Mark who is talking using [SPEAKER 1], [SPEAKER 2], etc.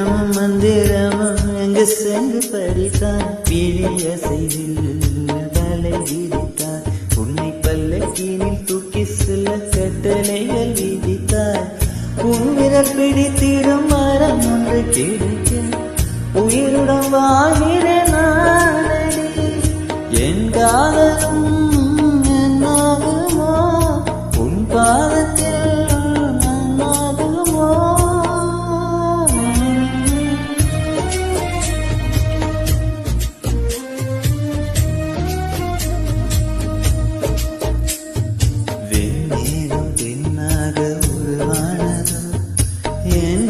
[SPEAKER 1] மந்திரமும் மந்திரமும் எங்கு சென்று படித்தான் பிழிய செய்தில் வலை விதித்தார் உன்னை பல்லக்கீனில் தூக்கி செல்ல கட்டளைகள் விதித்தார் உன் விரல் பிடித்திடும் மரம் ஒன்று கிடைக்க உயிருடன் வாழ்கிற நாளடி என் காதலும் என்னாகுமோ உன் பாதத்தில் நன்னாகுமோ வெண்ணீரும் பெண்ணாக உருவானதோ என்